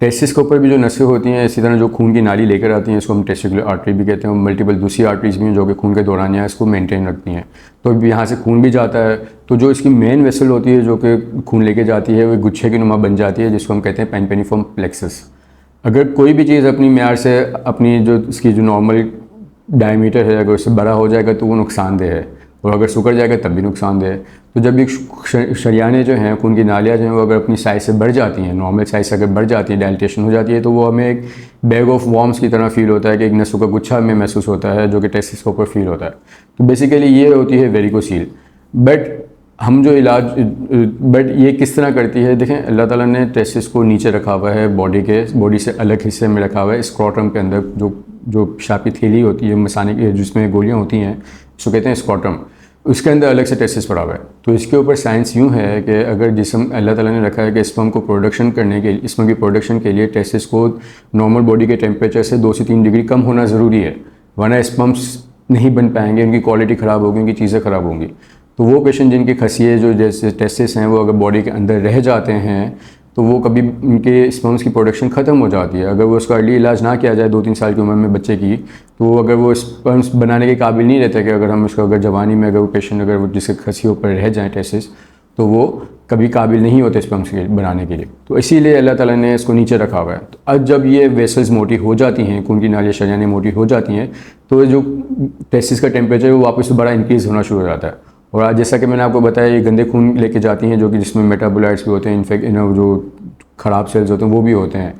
Testis के ऊपर भी जो नसें होती हैं, इसी तरह जो खून की नाली लेकर आती हैं, इसको हम टेस्टिकुलर आर्टरी भी कहते हैं। मल्टीपल दूसरी आर्टरीज भी हैं जो कि खून के दौरानिया इसको मेंटेन रखती हैं। तो अब यहाँ से खून भी जाता है, तो जो इसकी मेन वेसल होती है जो कि खून लेके जाती है, वो गुच्छे की नुमा बन जाती है, जिसको हम कहते हैं पेनिफॉर्म प्लेक्सस। अगर कोई भी चीज़ अपनी म्यार से, अपनी जो इसकी जो नॉर्मल डायमीटर है, अगर उससे बड़ा हो जाएगा तो वो नुकसानदेह है, और अगर सुकर जाएगा तब भी नुकसानदेह है। तो जब ये शरियाने जो हैं, खून की नालियाँ जो हैं, वो अगर अपनी साइज़ से बढ़ जाती हैं, नॉर्मल साइज़ से अगर बढ़ जाती है, डायलिटेशन हो जाती है, तो वो हमें एक बैग ऑफ वॉर्म्स की तरह फील होता है, कि एक नसों का गुच्छा हमें महसूस होता है, जो कि टेस्टिस के ऊपर फील होता है। तो बेसिकली ये होती है वेरिकोसील। बट हम जो इलाज, बट ये किस तरह करती है, देखें, अल्लाह ताला ने टेस्टिस को नीचे रखा हुआ है, बॉडी से अलग हिस्से में रखा हुआ है, स्क्रॉटम के अंदर जो पेशाबी थैली होती है मसाने की, जिसमें गोलियां होती हैं, इसको कहते हैं स्क्रॉटम। उसके अंदर अलग से टेस्टिस पड़ा हुआ है। तो इसके ऊपर साइंस यूँ है कि अगर जिस्म अल्लाह ताला ने रखा है कि स्पर्म को प्रोडक्शन करने के लिए, स्पर्म की प्रोडक्शन के लिए टेस्टिस को नॉर्मल बॉडी के टेम्परेचर से 2 से 3 डिग्री कम होना ज़रूरी है, वरना स्पर्म्स नहीं बन पाएंगे, उनकी क्वालिटी ख़राब होगी, उनकी चीज़ें ख़राब होंगी। तो वो पेशेंट जिनकी खसिए जो जैसे टेस्टिस हैं, वो अगर बॉडी के अंदर रह जाते हैं, तो वो कभी उनके स्पर्म्स की प्रोडक्शन ख़त्म हो जाती है। अगर वो उसका अर्ली इलाज ना किया जाए 2-3 साल की उम्र में बच्चे की, तो अगर वो स्पर्म्स बनाने के काबिल नहीं रहते, कि अगर हम उसको अगर जवानी में अगर वो पेशेंट अगर वो जिसके खसियों पर रह जाएँ टेस्टिस, तो वो कभी काबिल नहीं होते स्पर्म्स के बनाने के लिए। तो इसीलिए अल्लाह ताला ने इसको नीचे रखा हुआ है। तो अब जब ये वेसल्स मोटी हो जाती हैं, खून की नालियाँ शरियानें मोटी हो जाती हैं, तो जो टेस्टिस का टेम्परेचर है वो वापस दोबारा इंक्रीज़ होना शुरू हो जाता है। और आज जैसा कि मैंने आपको बताया, ये गंदे खून लेके जाती हैं, जो कि जिसमें मेटाबोलाइट्स भी होते हैं, इनफेक्ट जो ख़राब सेल्स होते हैं वो भी होते हैं।